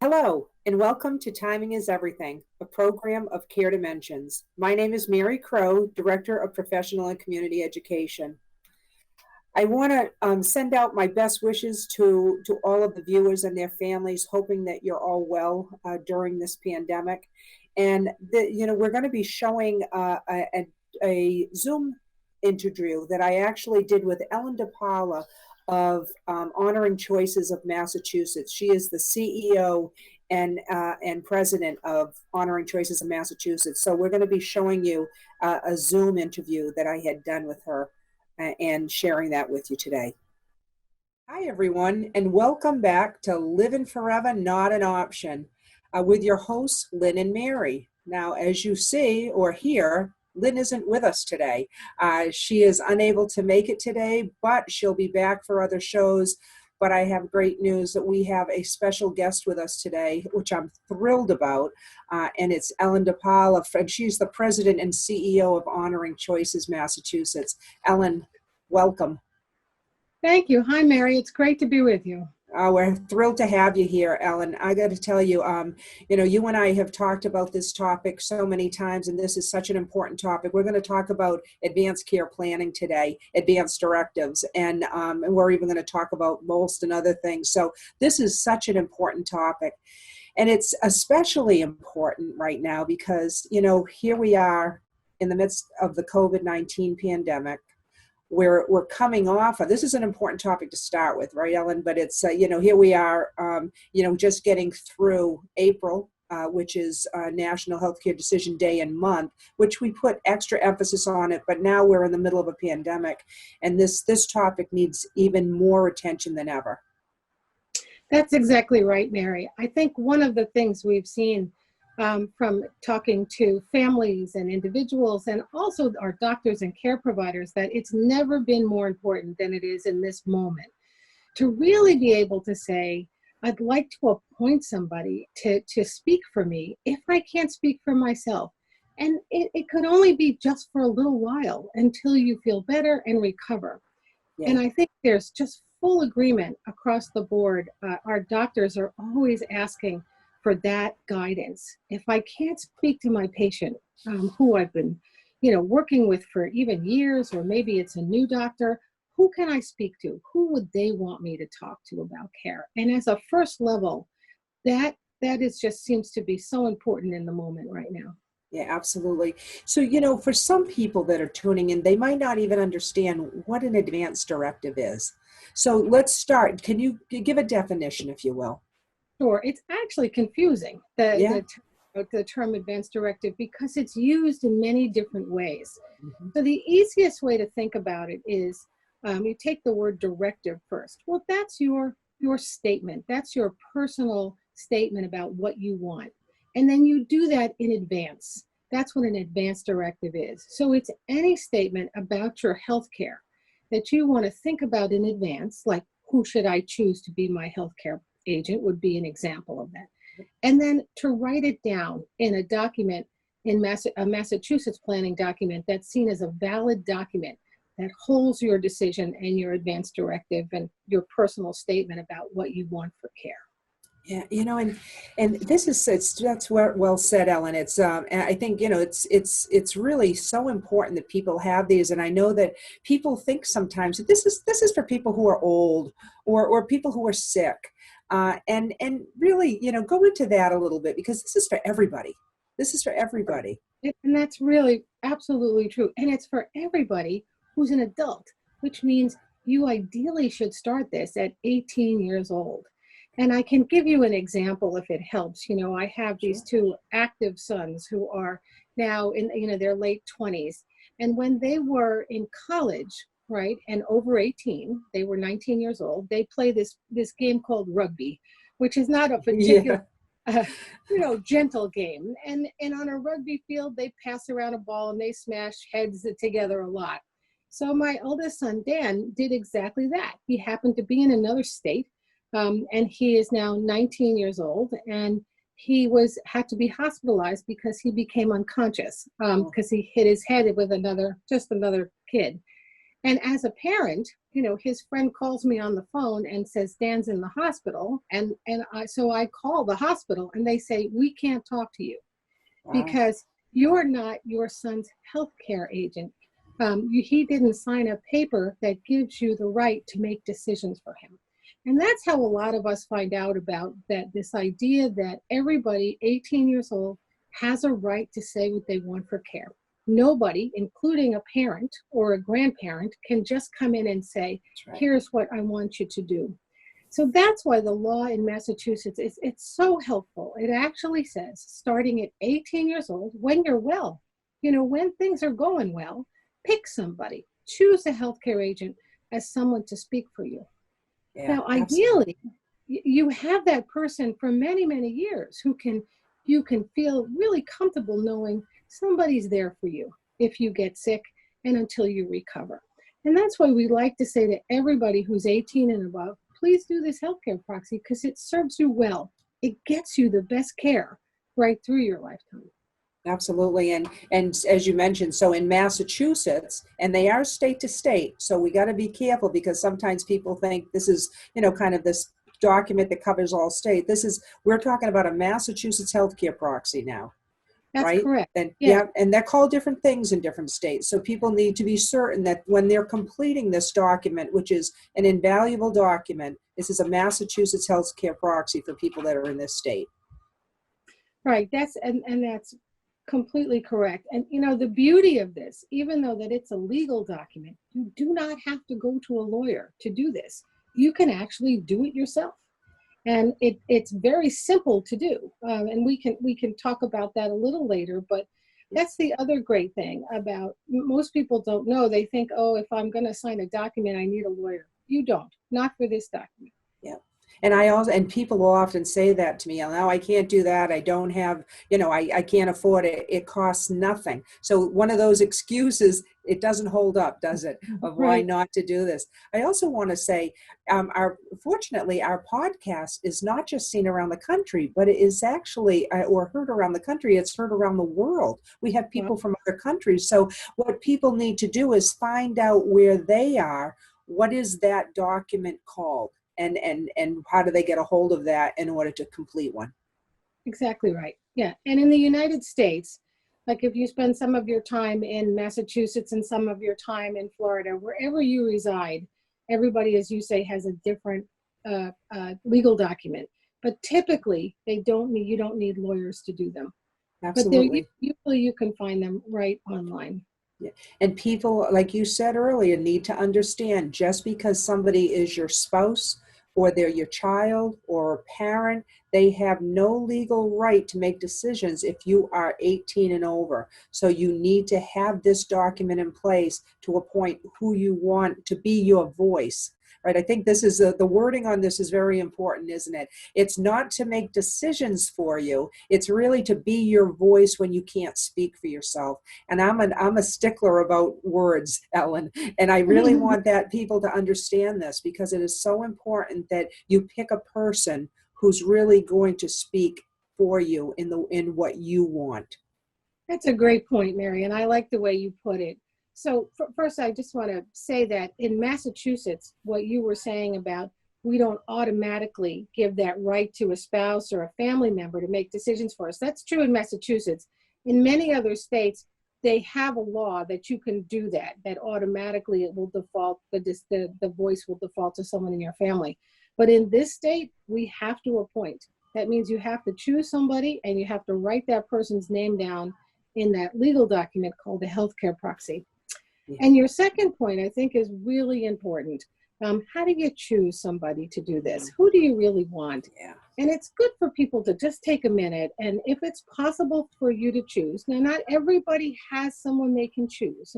Hello, and welcome to Timing is Everything, a program of Care Dimensions. My name is Mary Crow, Director of Professional and Community Education. I want to send out my best wishes to all of the viewers and their families, hoping that you're all well during this pandemic. And we're going to be showing a Zoom interview that I actually did with Ellen DePaula of Honoring Choices of Massachusetts. She is the CEO and president of Honoring Choices of Massachusetts. So we're going to be showing you a Zoom interview that I had done with her and sharing that with you today. Hi, everyone, and welcome back to Living Forever, Not an Option with your hosts, Lynn and Mary. Now, as you see or hear, Lynn isn't with us today. She is unable to make it today, but she'll be back for other shows. But I have great news that we have a special guest with us today, which I'm thrilled about, and it's Ellen DePaula, and she's the president and CEO of Honoring Choices Massachusetts. Ellen, welcome. Thank you. Hi, Mary. It's great to be with you. We're thrilled to have you here, Ellen. I got to tell you, you and I have talked about this topic so many times, and this is such an important topic. We're going to talk about advanced care planning today, advanced directives, and we're even going to talk about MOLST and other things. So this is such an important topic. And it's especially important right now because, here we are in the midst of the COVID-19 pandemic. We're coming off of, this is an important topic to start with, right, Ellen? But it's, here we are, just getting through April, which is National Healthcare Decision Day and Month, which we put extra emphasis on it, but now we're in the middle of a pandemic, and this topic needs even more attention than ever. That's exactly right, Mary. I think one of the things we've seen from talking to families and individuals and also our doctors and care providers, that it's never been more important than it is in this moment to really be able to say, I'd like to appoint somebody to speak for me if I can't speak for myself. And it could only be just for a little while until you feel better and recover. Yeah. And I think there's just full agreement across the board. Our doctors are always asking for that guidance. If I can't speak to my patient, who I've been, working with for even years, or maybe it's a new doctor, who can I speak to? Who would they want me to talk to about care? And as a first level, that is just seems to be so important in the moment right now. Yeah, absolutely. So, for some people that are tuning in, they might not even understand what an advance directive is. So let's start. Can you give a definition, if you will? Sure. It's actually confusing, the term advanced directive, because it's used in many different ways. Mm-hmm. So the easiest way to think about it is you take the word directive first. Well, that's your statement. That's your personal statement about what you want. And then you do that in advance. That's what an advanced directive is. So it's any statement about your health care that you want to think about in advance, like who should I choose to be my healthcare agent would be an example of that. And then to write it down in a document, in a Massachusetts planning document that's seen as a valid document that holds your decision and your advanced directive and your personal statement about what you want for care. Yeah, and this is that's well said, Ellen. It's I think it's really so important that people have these, and I know that people think sometimes that this is for people who are old or people who are sick, and really go into that a little bit, because this is for everybody. This is for everybody, and that's really absolutely true, and it's for everybody who's an adult, which means you ideally should start this at 18 years old. And I can give you an example if it helps. I have these two active sons who are now in, their late 20s. And when they were in college, right, and over 18, they were 19 years old, they play this game called rugby, which is not a particular, gentle game. And on a rugby field, they pass around a ball and they smash heads together a lot. So my oldest son, Dan, did exactly that. He happened to be in another state. And he is now 19 years old, and he had to be hospitalized because he became unconscious because he hit his head with another kid. And as a parent, his friend calls me on the phone and says Dan's in the hospital, so I call the hospital and they say we can't talk to you Wow. because you're not your son's healthcare agent. He didn't sign a paper that gives you the right to make decisions for him. And that's how a lot of us find out about this idea that everybody 18 years old has a right to say what they want for care. Nobody, including a parent or a grandparent, can just come in and say, That's right. here's what I want you to do. So that's why the law in Massachusetts it's so helpful. It actually says, starting at 18 years old, when you're well, when things are going well, pick somebody, choose a healthcare agent as someone to speak for you. Yeah, Now, absolutely. ideally, you have that person for many, many years you can feel really comfortable knowing somebody's there for you if you get sick and until you recover. And that's why we like to say to everybody who's 18 and above, please do this healthcare proxy because it serves you well. It gets you the best care right through your lifetime. Absolutely. And as you mentioned, so in Massachusetts, and they are state to state, so we got to be careful because sometimes people think this is, kind of this document that covers all state. We're talking about a Massachusetts healthcare proxy now, That's right? correct. And Yeah. yeah, and they're called different things in different states. So people need to be certain that when they're completing this document, which is an invaluable document, this is a Massachusetts healthcare proxy for people that are in this state. Right. That's completely correct. And the beauty of this, even though that it's a legal document, you do not have to go to a lawyer to do this. You can actually do it yourself. And it's very simple to do. And we can talk about that a little later, but that's the other great thing about most people don't know. They think, oh, if I'm going to sign a document, I need a lawyer. You don't, not for this document. Yeah. And people will often say that to me, no, I can't do that. I don't have, I can't afford it. It costs nothing. So one of those excuses, it doesn't hold up, does it? Of why Right. not to do this. I also want to say, fortunately, our podcast is not just seen around the country, but it is actually, or heard around the country, it's heard around the world. We have Well, people from other countries. So what people need to do is find out where they are. What is that document called? And how do they get a hold of that in order to complete one? exactly right. Yeah. And in the United States, like if you spend some of your time in Massachusetts and some of your time in Florida, wherever you reside, everybody, as you say, has a different legal document. But typically, you don't need lawyers to do them. But Absolutely. usually you can find them right online. Yeah. And people, like you said earlier, need to understand just because somebody is your spouse or they're your child or a parent, they have no legal right to make decisions if you are 18 and over. So you need to have this document in place to appoint who you want to be your voice. Right. I think this is the wording on this is very important, isn't it? It's not to make decisions for you. It's really to be your voice when you can't speak for yourself. And I'm a stickler about words, Ellen, and I really want that people to understand this because it is so important that you pick a person who's really going to speak for you in what you want. That's a great point, Mary, and I like the way you put it. So first, I just want to say that in Massachusetts, what you were saying about we don't automatically give that right to a spouse or a family member to make decisions for us. That's true in Massachusetts. In many other states, they have a law that you can do that automatically it will default, the voice will default to someone in your family. But in this state, we have to appoint. That means you have to choose somebody and you have to write that person's name down in that legal document called the healthcare proxy. Yeah. And your second point, I think, is really important. How do you choose somebody to do this? Who do you really want? Yeah. And it's good for people to just take a minute. And if it's possible for you to choose, now not everybody has someone they can choose.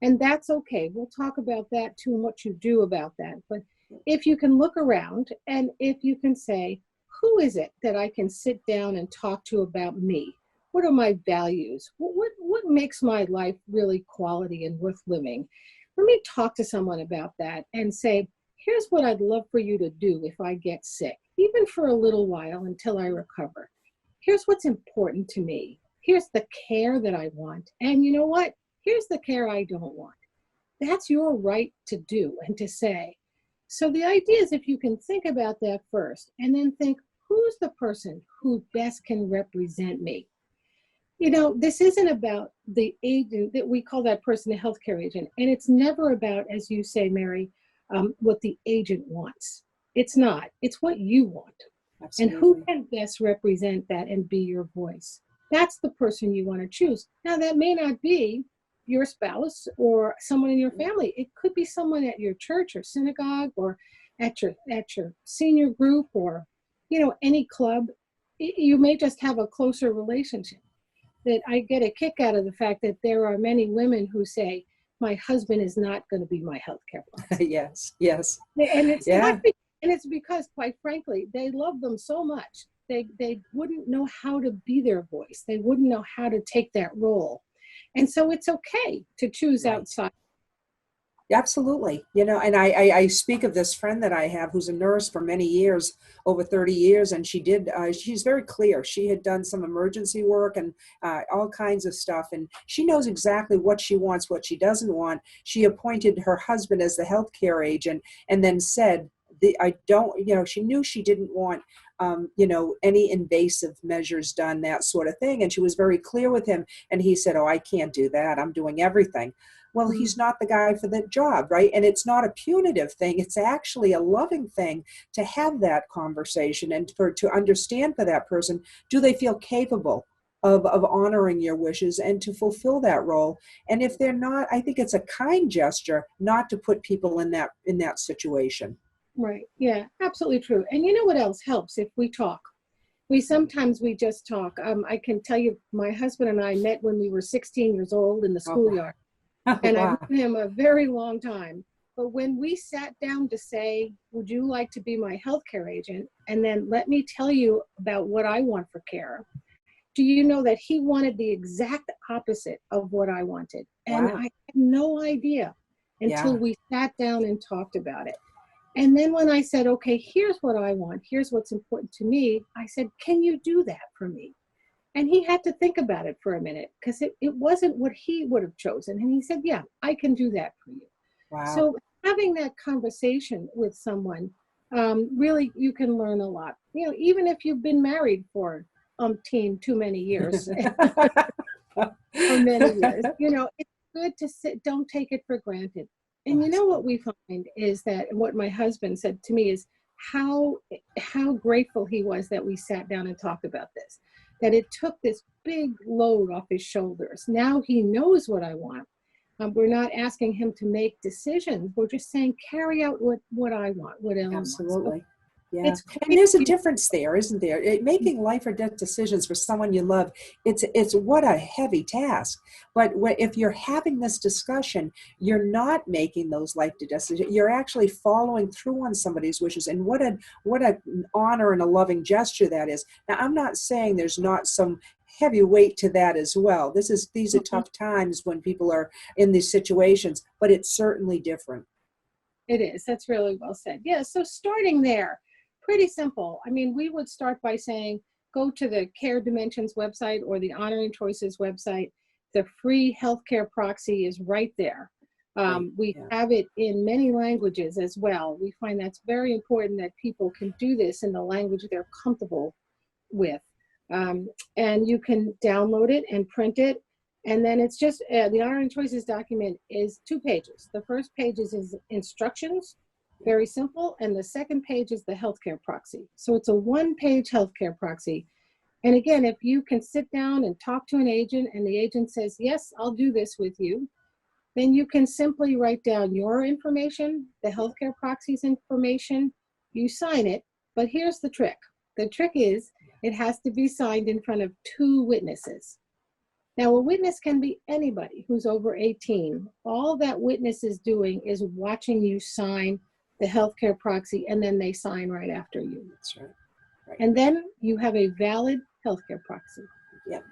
And that's okay. We'll talk about that too and what you do about that. But if you can look around and if you can say, who is it that I can sit down and talk to about me? What are my values? What makes my life really quality and worth living? Let me talk to someone about that and say, here's what I'd love for you to do if I get sick, even for a little while until I recover. Here's what's important to me. Here's the care that I want. And you know what? Here's the care I don't want. that's your right to do and to say. So the idea is if you can think about that first and then think, who's the person who best can represent me? You know, this isn't about the agent that we call that person a healthcare agent. And it's never about, as you say, Mary, what the agent wants. It's not. It's what you want. And who Absolutely. can best represent that and be your voice? That's the person you want to choose. Now, that may not be your spouse or someone in your family. It could be someone at your church or synagogue or at your senior group or, you know, any club. You may just have a closer relationship. That I get a kick out of the fact that there are many women who say, my husband is not going to be my healthcare proxy. Yes, yes. And it's not, Yeah. and it's because, quite frankly, they love them so much. They wouldn't know how to be their voice. They wouldn't know how to take that role. And so it's okay to choose Right. outside. Absolutely. You know, and I speak of this friend that I have who's a nurse for many years, over 30 years, and she's very clear. She had done some emergency work and all kinds of stuff, and she knows exactly what she wants, what she doesn't want. She appointed her husband as the healthcare agent and then said, I don't, you know, she knew she didn't want, you know, any invasive measures done, that sort of thing. And she was very clear with him. And he said, oh, I can't do that. I'm doing everything. Well, Mm, he's not the guy for that job, right? And it's not a punitive thing. It's actually a loving thing to have that conversation and to understand for that person, do they feel capable of honoring your wishes and to fulfill that role? And if they're not, I think it's a kind gesture not to put people in that situation. right. Yeah, absolutely true. And you know what else helps if we talk? We just talk. I can tell you, my husband and I met when we were 16 years old in the Oh, schoolyard. And I've wow. known him a very long time. But when we sat down to say, would you like to be my healthcare agent? And then let me tell you about what I want for care. Do you know that he wanted the exact opposite of what I wanted? And I Wow. had no idea until Yeah. we sat down and talked about it. And then when I said, okay, here's what I want, here's what's important to me, I said, can you do that for me? And he had to think about it for a minute because it wasn't what he would have chosen. And he said, yeah, I can do that for you. Wow. So having that conversation with someone, really, you can learn a lot. You know, even if you've been married for umpteen too many years or many years, you know, it's good to sit, don't take it for granted. And you know what we find is that what my husband said to me is how grateful he was that we sat down and talked about this, that it took this big load off his shoulders. Now he knows what I want. We're not asking him to make decisions. We're just saying carry out what I want, what Ellen wants. So Absolutely. Yeah. it's And quite there's a you difference there, isn't there? Making life or death decisions for someone you love, it's what a heavy task. But if you're having this discussion, you're not making those life to death decisions. You're actually following through on somebody's wishes. And what an honor and a loving gesture that is. Now, I'm not saying there's not some heavy weight to that as well. These are Mhm. tough times when people are in these situations, but it's certainly different. It is. That's really well said. Yeah. So starting there, pretty simple. I mean, we would start by saying, go to the Care Dimensions website or the Honoring Choices website. The free healthcare proxy is right there. Great. We Yeah. have it in many languages as well. We find that's very important that people can do this in the language they're comfortable with. Um, and you can download it and print it. And then it's just the Honoring Choices document is 2 pages. The first page is instructions, very simple. And the second page is the healthcare proxy. So it's a 1-page healthcare proxy. And again, if you can sit down and talk to an agent and the agent says, yes, I'll do this with you, then you can simply write down your information, the healthcare proxy's information, you sign it. But here's the trick. The trick is it has to be signed in front of 2 witnesses. Now, a witness can be anybody who's over 18. All that witness is doing is watching you sign the healthcare proxy, and then they sign right after you. That's right. Right. And then you have a valid healthcare proxy. Yep.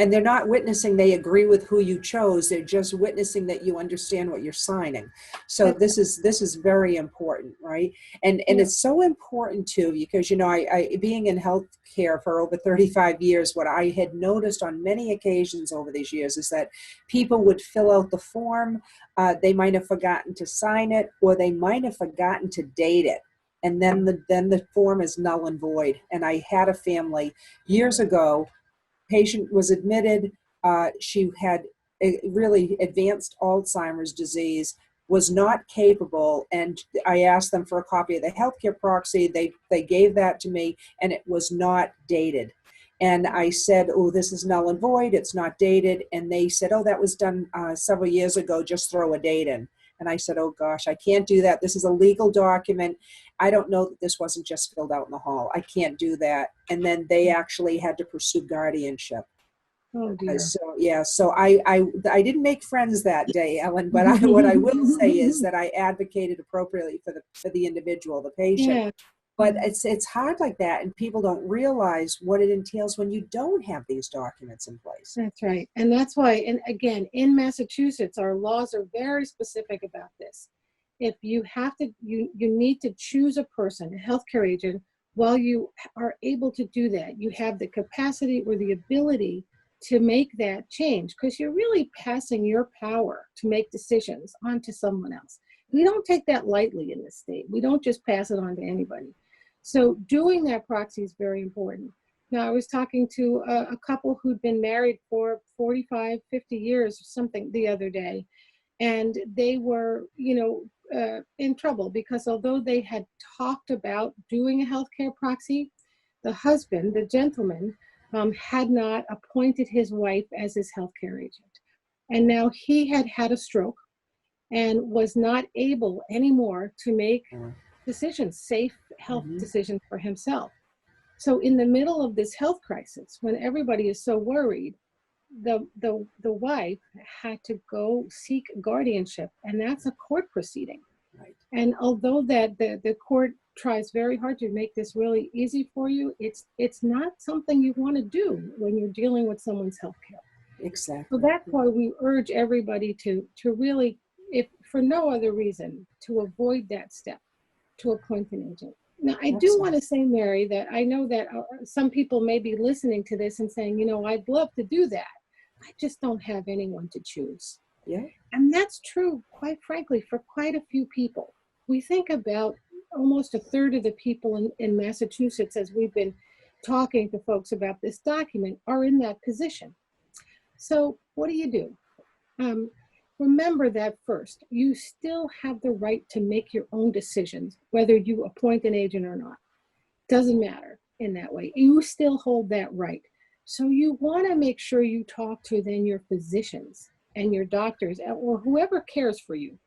And they're not witnessing they agree with who you chose. They're just witnessing that you understand what you're signing. So That's, this is very important, right? And yeah. it's so important too, because I being in healthcare for over 35 years, what I had noticed on many occasions over these years is that people would fill out the form, they might have forgotten to sign it, or they might have forgotten to date it. And then the form is null and void. And I had a family years ago, patient was admitted. She had a really advanced Alzheimer's disease, was not capable, and I asked them for a copy of the healthcare proxy. They gave that to me, and it was not dated. And I said, "Oh, this is null and void. It's not dated." And they said, "Oh, that was done several years ago. Just throw a date in." And I said, "Oh gosh, I can't do that. This is a legal document. I don't know that this wasn't just filled out in the hall. I can't do that." And then they actually had to pursue guardianship. Oh dear. So yeah, so I didn't make friends that day, Ellen. But what I will say is that I advocated appropriately for the individual, the patient. Yeah. But it's hard like that, and people don't realize what it entails when you don't have these documents in place. That's right. And that's why, and again, in Massachusetts, our laws are very specific about this. If you have to, you need to choose a person, a healthcare agent, while you are able to do that, you have the capacity or the ability to make that change, because you're really passing your power to make decisions onto someone else. We don't take that lightly in this state. We don't just pass it on to anybody. So doing that proxy is very important. Now, I was talking to a couple who'd been married for 45, 50 years or something the other day, and they were, in trouble because although they had talked about doing a healthcare proxy, the husband, the gentleman, had not appointed his wife as his healthcare agent. And now he had had a stroke and was not able anymore to make decisions, safe health decisions for himself. So in the middle of this health crisis, when everybody is so worried, the wife had to go seek guardianship, and that's a court proceeding. Right. And although that the court tries very hard to make this really easy for you, it's not something you want to do when you're dealing with someone's health care. Exactly. So that's why we urge everybody to really, if for no other reason, to avoid that step, to appoint an agent. Now, I do want to say, Mary, that I know that some people may be listening to this and saying, I'd love to do that. I just don't have anyone to choose. Yeah. And that's true, quite frankly, for quite a few people. We think about almost a third of the people in Massachusetts, as we've been talking to folks about this document, are in that position. So what do? Remember that first, you still have the right to make your own decisions, whether you appoint an agent or not. Doesn't matter in that way. You still hold that right. So you want to make sure you talk to then your physicians and your doctors or whoever cares for you,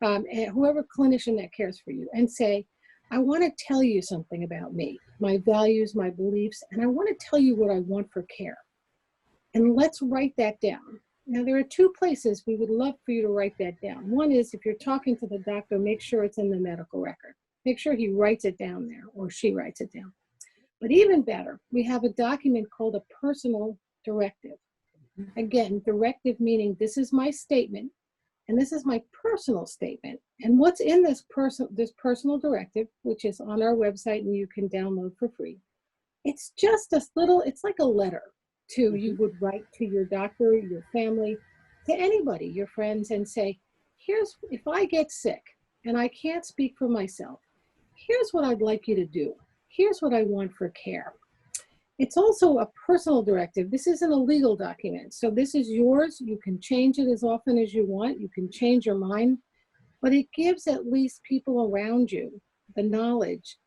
and whoever clinician that cares for you, and say, I want to tell you something about me, my values, my beliefs, and I want to tell you what I want for care. And let's write that down. Now, there are two places we would love for you to write that down. One is if you're talking to the doctor, make sure it's in the medical record. Make sure he writes it down there or she writes it down. But even better, we have a document called a personal directive. Again, directive meaning this is my statement and this is my personal statement. And what's in this personal directive, which is on our website and you can download for free. It's just a little, it's like a letter you would write to your doctor, your family, to anybody, your friends, and say, here's, if I get sick and I can't speak for myself, here's what I'd like you to do. Here's what I want for care. It's also a personal directive. This isn't a legal document. So this is yours. You can change it as often as you want. You can change your mind, but it gives at least people around you the knowledge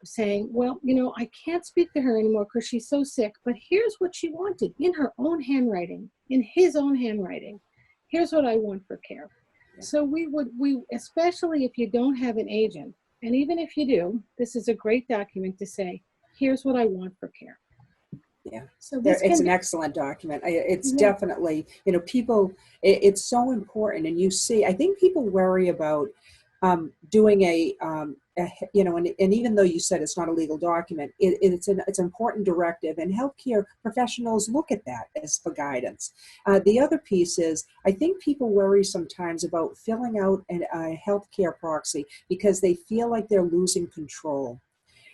saying, well, I can't speak to her anymore because she's so sick, but here's what she wanted in her own handwriting, in his own handwriting. Here's what I want for care. Yeah. So we especially if you don't have an agent, and even if you do, this is a great document to say, here's what I want for care. Yeah, so it's an excellent document. It's definitely, people, it's so important. And I think people worry about doing and even though you said it's not a legal document, it's an important directive, and healthcare professionals look at that as for guidance. The other piece is, I think people worry sometimes about filling out a healthcare proxy because they feel like they're losing control.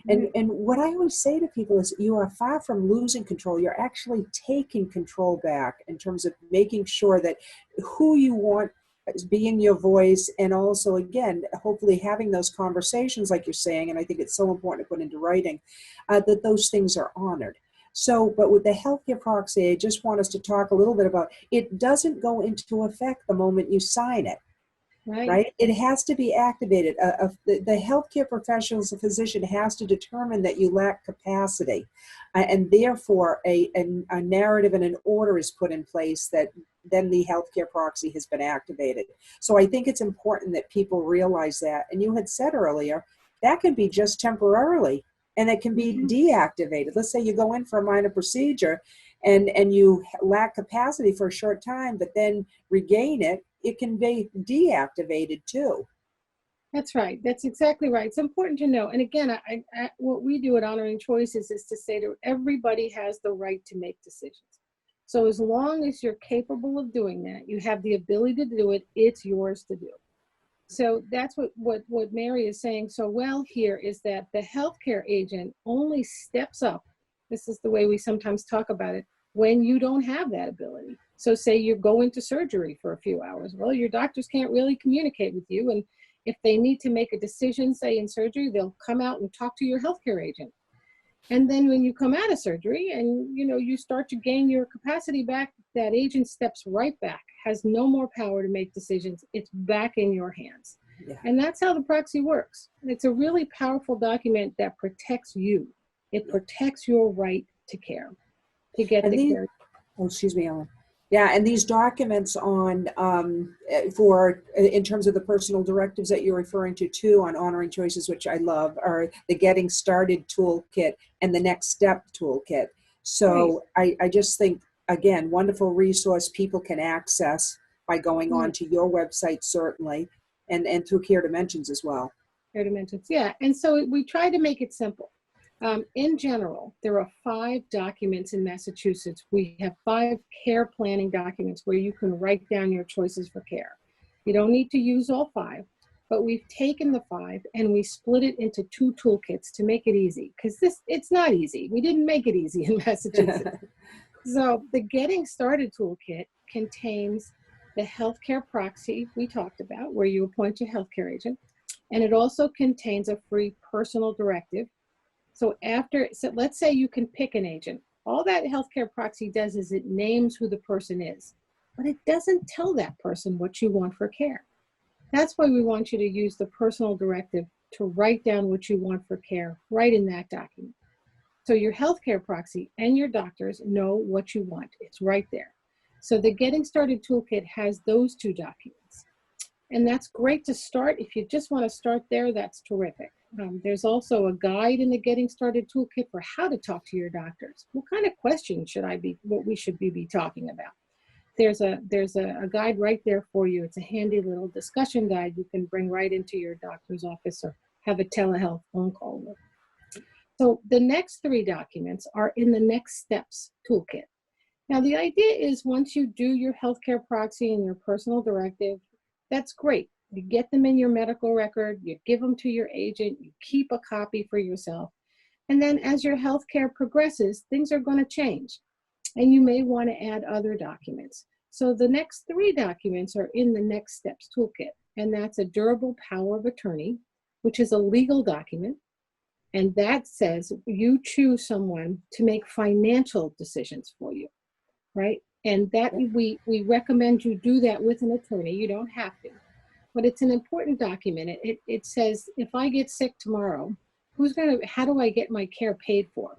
And what I always say to people is, you are far from losing control. You're actually taking control back in terms of making sure that who you want is being your voice, and also, again, hopefully having those conversations like you're saying, and I think it's so important to put into writing, that those things are honored. So, but with the healthcare proxy, I just want us to talk a little bit about, it doesn't go into effect the moment you sign it. Right? It has to be activated. The healthcare professional, the physician, has to determine that you lack capacity, and therefore a narrative and an order is put in place that then the healthcare proxy has been activated. So I think it's important that people realize that. And you had said earlier, that can be just temporarily, and it can be deactivated. Let's say you go in for a minor procedure and you lack capacity for a short time, but then regain it. It can be deactivated too. That's right. That's exactly right. It's important to know. And again, what we do at Honoring Choices is to say that everybody has the right to make decisions. So as long as you're capable of doing that, you have the ability to do it, it's yours to do. So that's what Mary is saying so well here, is that the healthcare agent only steps up. This is the way we sometimes talk about it, when you don't have that ability. So say you go into surgery for a few hours. Well, your doctors can't really communicate with you. And if they need to make a decision, say in surgery, they'll come out and talk to your healthcare agent. And then when you come out of surgery and you start to gain your capacity back, that agent steps right back, has no more power to make decisions. It's back in your hands. Yeah. And that's how the proxy works. It's a really powerful document that protects you. It protects your right to care, to get the care. Oh, excuse me, Ellen. Yeah, and these documents on in terms of the personal directives that you're referring to too, on Honoring Choices, which I love, are the Getting Started Toolkit and the Next Step Toolkit. So I just think, again, wonderful resource people can access by going on to your website, certainly, and through Care Dimensions as well. Care Dimensions, yeah. And so we try to make it simple. In general, there are 5 documents in Massachusetts. We have 5 care planning documents where you can write down your choices for care. You don't need to use all 5, but we've taken the 5 and we split it into 2 toolkits to make it easy, because it's not easy. We didn't make it easy in Massachusetts. So the Getting Started Toolkit contains the healthcare proxy we talked about, where you appoint your healthcare agent, and it also contains a free personal directive. So let's say you can pick an agent. All that healthcare proxy does is it names who the person is, but it doesn't tell that person what you want for care. That's why we want you to use the personal directive to write down what you want for care right in that document. So your healthcare proxy and your doctors know what you want. It's right there. So the Getting Started Toolkit has those 2 documents. And that's great to start. If you just want to start there, that's terrific. There's also a guide in the Getting Started Toolkit for how to talk to your doctors. What kind of questions what we should be talking about? There's a guide right there for you. It's a handy little discussion guide you can bring right into your doctor's office or have a telehealth phone call with. So the next 3 documents are in the Next Steps Toolkit. Now the idea is, once you do your healthcare proxy and your personal directive, that's great. You get them in your medical record, you give them to your agent, you keep a copy for yourself. And then as your healthcare progresses, things are going to change. And you may want to add other documents. So the next 3 documents are in the Next Steps Toolkit. And that's a durable power of attorney, which is a legal document. And that says you choose someone to make financial decisions for you, right? And that we recommend you do that with an attorney. You don't have to. But it's an important document. It says, if I get sick tomorrow, how do I get my care paid for?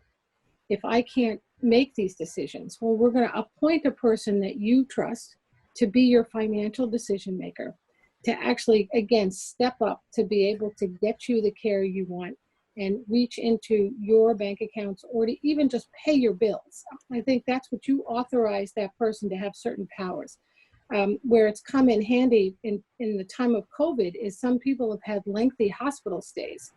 If I can't make these decisions, well, we're going to appoint a person that you trust to be your financial decision maker, to actually, again, step up to be able to get you the care you want and reach into your bank accounts, or to even just pay your bills. I think that's what you authorize that person to have, certain powers. Where it's come in handy in the time of COVID is some people have had lengthy hospital stays.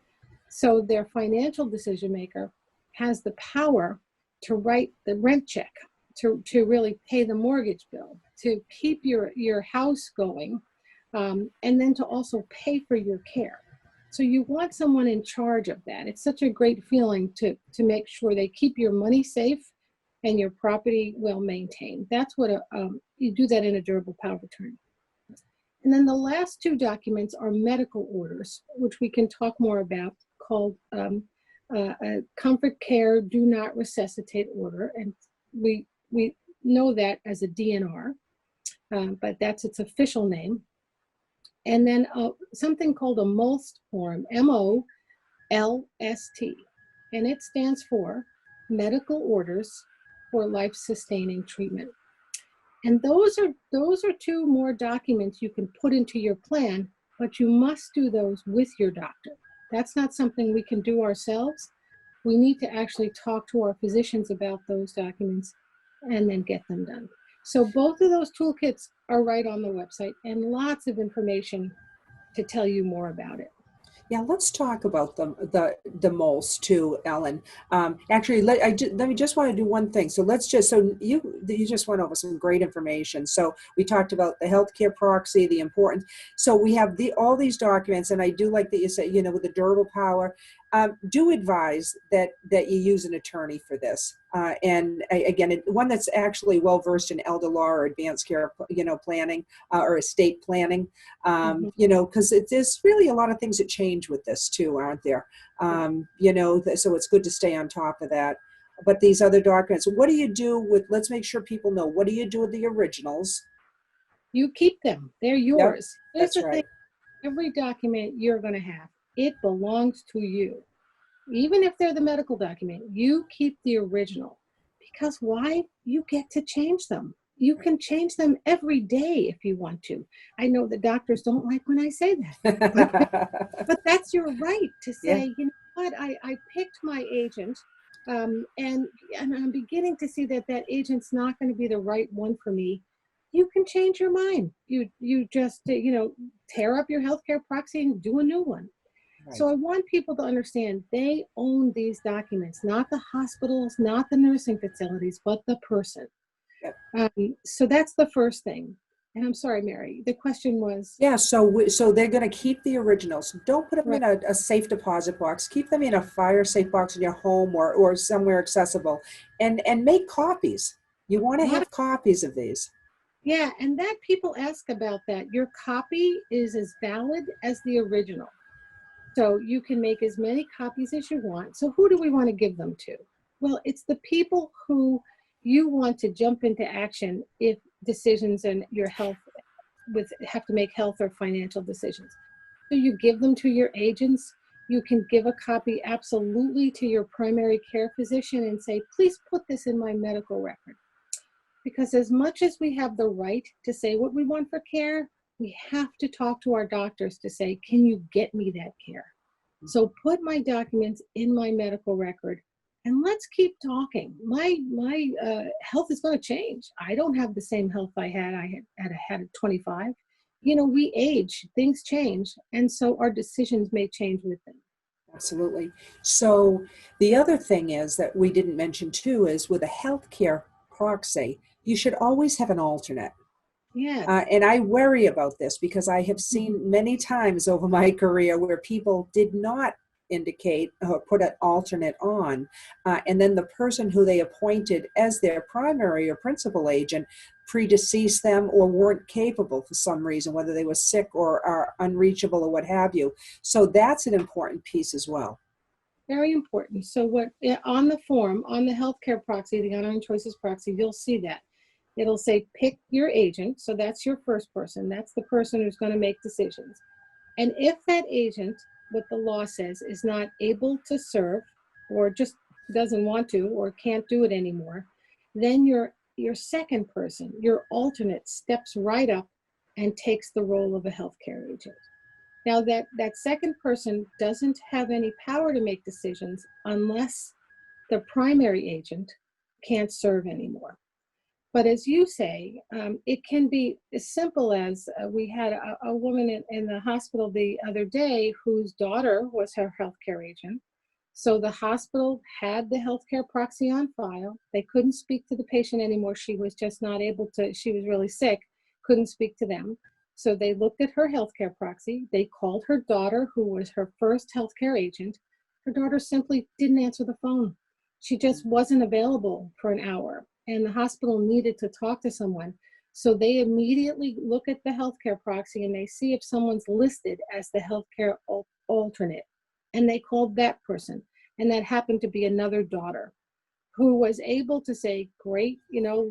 So their financial decision maker has the power to write the rent check, to really pay the mortgage bill, to keep your house going, and then to also pay for your care. So you want someone in charge of that. It's such a great feeling to make sure they keep your money safe and your property well maintained. That's what you do that in a durable power of attorney. And then the last two documents are medical orders, which we can talk more about, called a comfort care do not resuscitate order. And we know that as a DNR, but that's its official name. And then something called a MOLST form, MOLST, and it stands for medical orders for life-sustaining treatment. And those are two more documents you can put into your plan, but you must do those with your doctor. That's not something we can do ourselves. We need to actually talk to our physicians about those documents and then get them done. So both of those toolkits are right on the website, and lots of information to tell you more about it. Yeah, let's talk about the moles too, Ellen. Actually, let me just want to do one thing. So you just went over some great information. So we talked about the healthcare proxy, the importance. So we have all these documents, and I do like that you say, with the durable power. Do advise that you use an attorney for this, and again, one that's actually well versed in elder law or advanced care, planning or estate planning, because there's really a lot of things that change with this too, aren't there? So it's good to stay on top of that. But these other documents, what do you do with? Let's make sure people know. What do you do with the originals? You keep them; they're yours. Yep, that's right. Thing. Every document you're going to have, it belongs to you. Even if they're the medical document, you keep the original. Because why? You get to change them. You can change them every day if you want to. I know the doctors don't like when I say that. But that's your right to say, you know what, I picked my agent, and I'm beginning to see that agent's not going to be the right one for me. You can change your mind. You just, tear up your healthcare proxy and do a new one. Right. So I want people to understand they own these documents, not the hospitals, not the nursing facilities, but the person. Yep. So that's the first thing. And I'm sorry, Mary, the question was? Yeah, so they're going to keep the originals. Don't put them in a safe deposit box. Keep them in a fire safe box in your home or somewhere accessible, and make copies. You want to have copies of these. Yeah, and that people ask about that. Your copy is as valid as the original. So you can make as many copies as you want. So who do we want to give them to? Well, it's the people who you want to jump into action if decisions and your health have to make health or financial decisions. So you give them to your agents. You can give a copy absolutely to your primary care physician and say, please put this in my medical record. Because as much as we have the right to say what we want for care, we have to talk to our doctors to say, can you get me that care? So put my documents in my medical record and let's keep talking. My health is going to change. I don't have the same health I had at 25. We age, things change. And so our decisions may change with them. Absolutely. So the other thing is that we didn't mention too is with a healthcare proxy, you should always have an alternate. Yeah. And I worry about this because I have seen many times over my career where people did not indicate or put an alternate on. And then the person who they appointed as their primary or principal agent predeceased them or weren't capable for some reason, whether they were sick or are unreachable or what have you. So that's an important piece as well. Very important. So on the form, on the healthcare proxy, the unknown choices proxy, you'll see that. It'll say pick your agent. So that's your first person. That's the person who's going to make decisions. And if that agent, what the law says, is not able to serve or just doesn't want to or can't do it anymore, then your second person, your alternate, steps right up and takes the role of a healthcare agent. Now that second person doesn't have any power to make decisions unless the primary agent can't serve anymore. But as you say, it can be as simple as we had a woman in the hospital the other day whose daughter was her healthcare agent. So the hospital had the healthcare proxy on file. They couldn't speak to the patient anymore. She was just not able to, she was really sick, couldn't speak to them. So they looked at her healthcare proxy. They called her daughter, who was her first healthcare agent. Her daughter simply didn't answer the phone. She just wasn't available for an hour, and the hospital needed to talk to someone. So they immediately look at the healthcare proxy and they see if someone's listed as the healthcare alternate. And they called that person. And that happened to be another daughter who was able to say, great,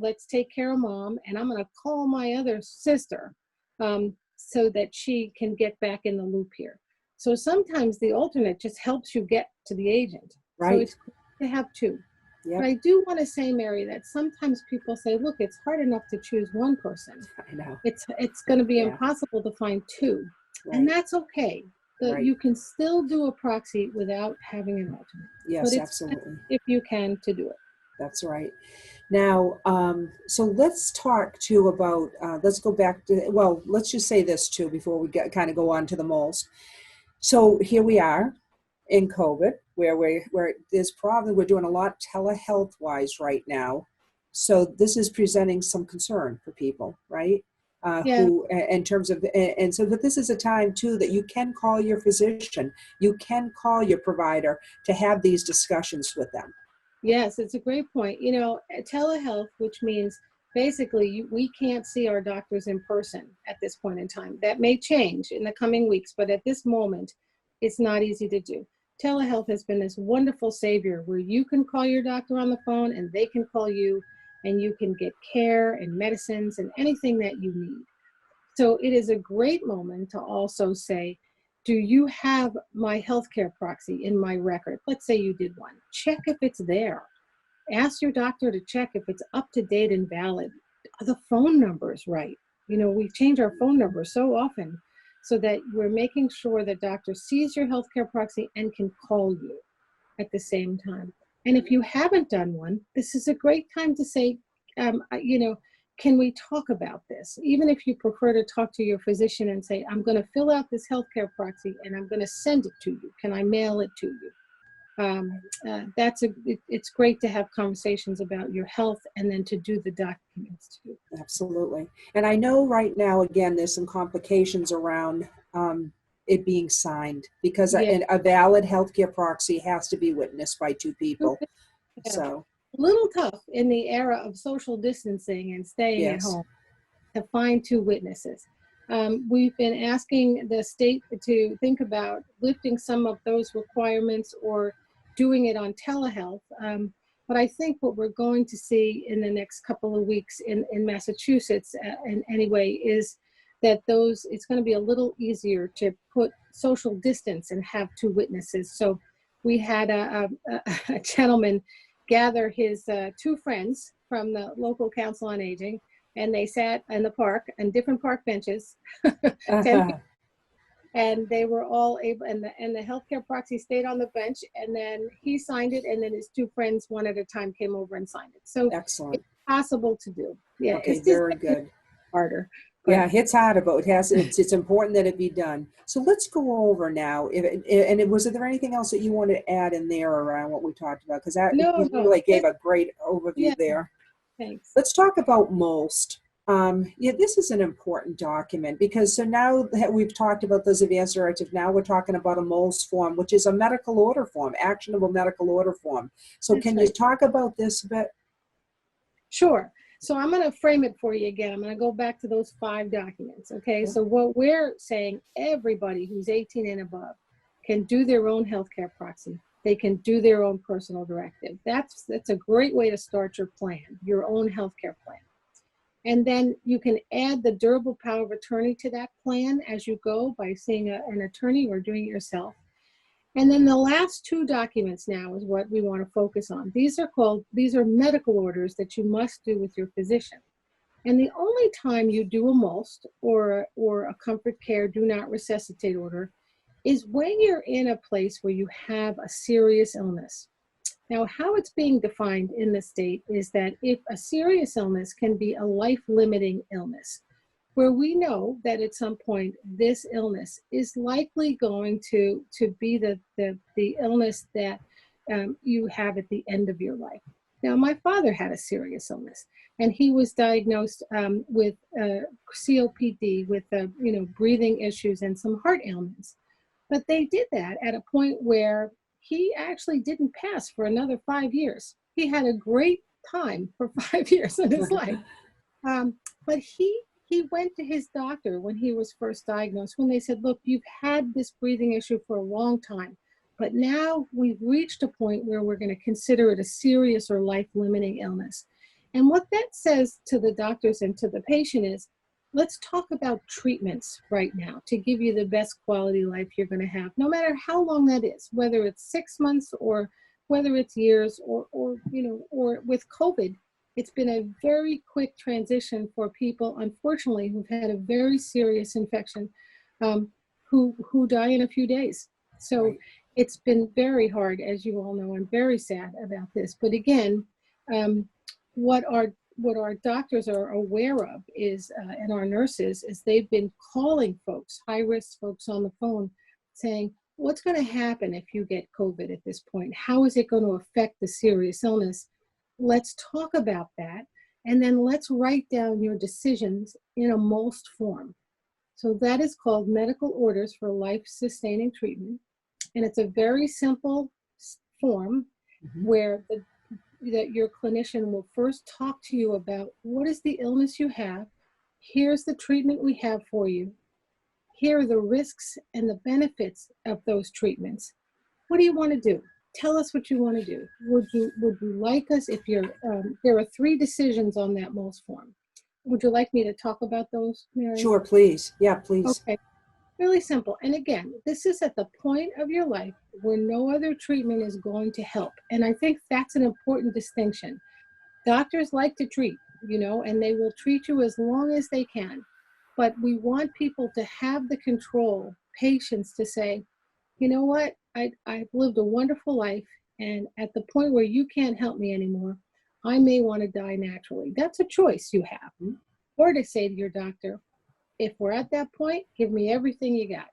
let's take care of mom. And I'm going to call my other sister so that she can get back in the loop here. So sometimes the alternate just helps you get to the agent. Right. So it's great to have two. Yep. But I do want to say, Mary, that sometimes people say, look, it's hard enough to choose one person. I know. It's going to be Yeah. impossible to find two. Right. And that's okay. Right. You can still do a proxy without having an alternate. Yes, but it's absolutely. if you can to do it. That's right. Now, so let's talk too about, let's go back to, well, let's just say this too before we kind of go on to the moles. So here we are in COVID, where there's probably, we're doing a lot telehealth wise right now. So this is presenting some concern for people, right? Yeah. Who, in terms of, and so, but this is a time too that you can call your physician, you can call your provider to have these discussions with them. Yes, it's a great point. Telehealth, which means basically we can't see our doctors in person at this point in time. That may change in the coming weeks, but at this moment, it's not easy to do. Telehealth has been this wonderful savior where you can call your doctor on the phone and they can call you and you can get care and medicines and anything that you need. So it is a great moment to also say, do you have my healthcare proxy in my record? Let's say you did one. Check if it's there. Ask your doctor to check if it's up to date and valid. Are the phone numbers right? We change our phone number so often so that we're making sure that doctor sees your healthcare proxy and can call you at the same time. And if you haven't done one, this is a great time to say, can we talk about this? Even if you prefer to talk to your physician and say, I'm going to fill out this healthcare proxy and I'm going to send it to you. Can I mail it to you? It's great to have conversations about your health and then to do the documents too. Absolutely. And I know right now, again, there's some complications around it being signed because a valid healthcare proxy has to be witnessed by two people. Yeah. So a little tough in the era of social distancing and staying at home to find two witnesses. We've been asking the state to think about lifting some of those requirements or doing it on telehealth. But I think what we're going to see in the next couple of weeks in Massachusetts, anyway, is that it's going to be a little easier to put social distance and have two witnesses. So we had a gentleman gather his two friends from the local council on aging, and they sat in the park on different park benches, 10 people, and they were all able, and the healthcare proxy stayed on the bench, and then he signed it, and then his two friends one at a time came over and signed it. So excellent. It's possible to do. Yeah, okay, it's very good. Harder. Yeah, it's harder, but it's important that it be done. So let's go over now. Was there anything else that you want to add in there around what we talked about? Because you really gave a great overview there. Thanks. Let's talk about MOLST. This is an important document because so now that we've talked about those advanced directives, now we're talking about a MOLST form, which is a medical order form, actionable medical order form. So can you talk about this a bit? Sure. So I'm going to frame it for you again. I'm going to go back to those 5 documents. Okay. So what we're saying, everybody who's 18 and above can do their own healthcare proxy. They can do their own personal directive. That's a great way to start your plan, your own healthcare plan. And then you can add the durable power of attorney to that plan as you go by seeing an attorney or doing it yourself. And then the last 2 documents now is what we want to focus on. These are medical orders that you must do with your physician. And the only time you do a MOLST or a comfort care do not resuscitate order is when you're in a place where you have a serious illness. Now, how it's being defined in the state is that if a serious illness can be a life-limiting illness, where we know that at some point this illness is likely going to be the illness that you have at the end of your life. Now, my father had a serious illness, and he was diagnosed with COPD, with breathing issues and some heart ailments. But they did that at a point where he actually didn't pass for another 5 years. He had a great time for 5 years in his life. But he went to his doctor when he was first diagnosed, when they said, look, you've had this breathing issue for a long time, but now we've reached a point where we're going to consider it a serious or life-limiting illness. And what that says to the doctors and to the patient is, let's talk about treatments right now to give you the best quality life you're going to have, no matter how long that is, whether it's 6 months or whether it's years or with COVID. It's been a very quick transition for people, unfortunately, who've had a very serious infection, who die in a few days. So Right. it's been very hard, as you all know. I'm very sad about this. But again, what our doctors are aware of is, and our nurses, is they've been calling folks, high-risk folks on the phone, saying, what's going to happen if you get COVID at this point? How is it going to affect the serious illness? Let's talk about that, and then let's write down your decisions in a MOLST form. So that is called Medical Orders for Life-Sustaining Treatment, and it's a very simple form where that your clinician will first talk to you about what is the illness you have, here's the treatment we have for you, here are the risks and the benefits of those treatments. What do you want to do? Tell us what you want to do. Would you like us, if you're, there are 3 decisions on that MOLST form. Would you like me to talk about those, Mary? Sure, please. Yeah, please. Okay, really simple. And again, this is at the point of your life where no other treatment is going to help. And I think that's an important distinction. Doctors like to treat, and they will treat you as long as they can. But we want people to have the control, patience to say, you know what, I've lived a wonderful life, and at the point where you can't help me anymore, I may want to die naturally. That's a choice you have. Or to say to your doctor, if we're at that point, give me everything you got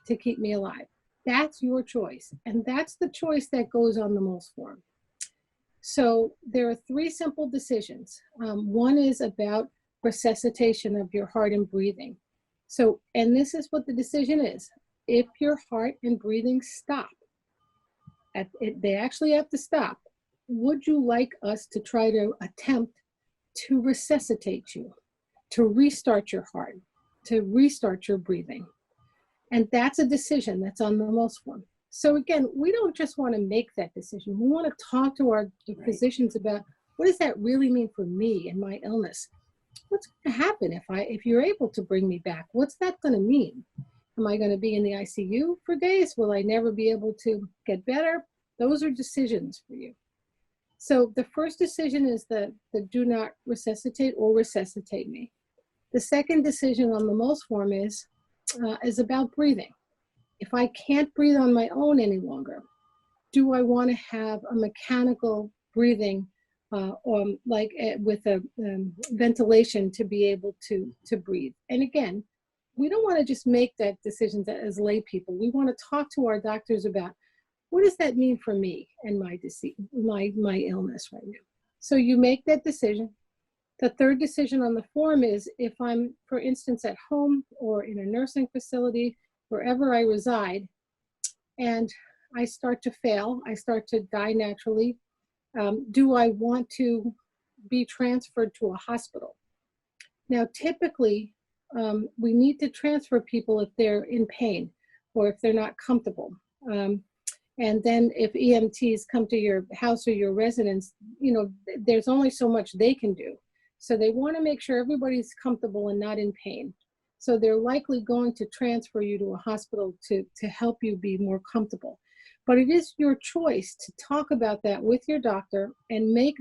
to keep me alive. That's your choice. And that's the choice that goes on the MOLST form. So there are 3 simple decisions. One is about resuscitation of your heart and breathing. So, and this is what the decision is. If your heart and breathing stop, they actually have to stop, would you like us to try to attempt to resuscitate you, to restart your heart, to restart your breathing? And that's a decision that's on the MOLST form. So again, we don't just want to make that decision. We want to talk to our physicians about, what does that really mean for me and my illness? What's going to happen if you're able to bring me back? What's that going to mean? Am I going to be in the ICU for days? Will I never be able to get better? Those are decisions for you. So the first decision is the do not resuscitate or resuscitate me. The second decision on the MOLST form is about breathing. If I can't breathe on my own any longer, do I want to have a mechanical breathing with a ventilation to be able to breathe? And again, we don't want to just make that decision as lay people. We want to talk to our doctors about, what does that mean for me and my disease, my illness right now? So you make that decision. The third decision on the form is, if I'm, for instance, at home or in a nursing facility, wherever I reside, and I start to fail, I start to die naturally, do I want to be transferred to a hospital? Now, typically, we need to transfer people if they're in pain or if they're not comfortable. And then if EMTs come to your house or your residence, there's only so much they can do. So they want to make sure everybody's comfortable and not in pain. So they're likely going to transfer you to a hospital to help you be more comfortable. But it is your choice to talk about that with your doctor and make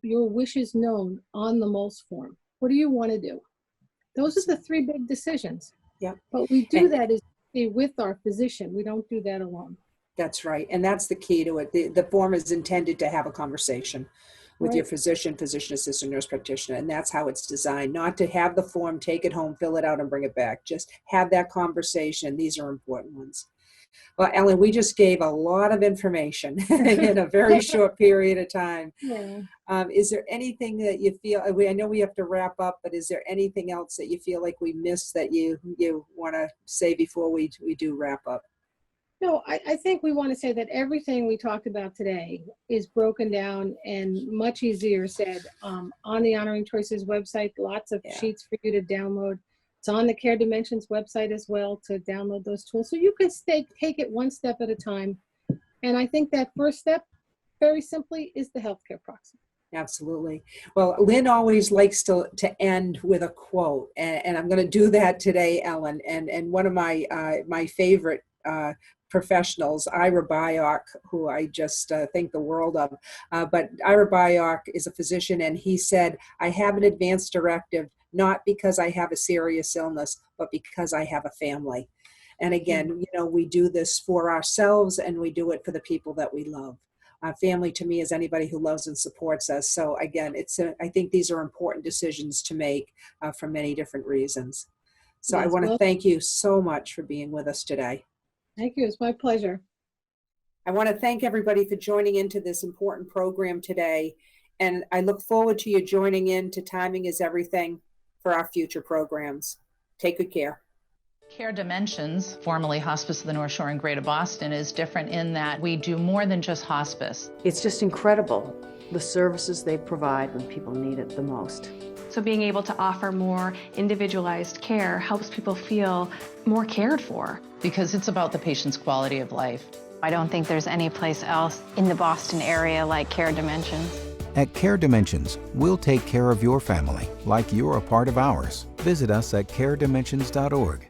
your wishes known on the MOLST form. What do you want to do? Those are the 3 big decisions. Yep. But we do that with our physician. We don't do that alone. That's right. And that's the key to it. The form is intended to have a conversation with your Right. physician, physician assistant, nurse practitioner. And that's how it's designed, not to have the form, take it home, fill it out and bring it back. Just have that conversation. These are important ones. Well, Ellen, we just gave a lot of information in a very short period of time. Yeah. Is there anything that you feel, I know we have to wrap up, but is there anything else that you feel like we missed that you want to say before we do wrap up? No, I think we want to say that everything we talked about today is broken down and much easier said on the Honoring Choices website. Lots of Yeah. sheets for you to download. It's on the Care Dimensions website as well to download those tools. So you can take it one step at a time. And I think that first step, very simply, is the healthcare proxy. Absolutely. Well, Lynn always likes to end with a quote, and I'm going to do that today, Ellen. And one of my favorite professionals, Ira Byock, who I just think the world of. But Ira Byock is a physician, and he said, "I have an advance directive not because I have a serious illness, but because I have a family." And again, we do this for ourselves, and we do it for the people that we love. Family to me is anybody who loves and supports us. So again, I think these are important decisions to make for many different reasons. So I Yes, want to well, thank you so much for being with us today. thank you. It's my pleasure. I want to thank everybody for joining into this important program today. And I look forward to you joining in to Timing is Everything for our future programs. Take good care. Care Dimensions, formerly Hospice of the North Shore in Greater Boston, is different in that we do more than just hospice. It's just incredible, the services they provide when people need it the most. So being able to offer more individualized care helps people feel more cared for. Because it's about the patient's quality of life. I don't think there's any place else in the Boston area like Care Dimensions. At Care Dimensions, we'll take care of your family like you're a part of ours. Visit us at caredimensions.org.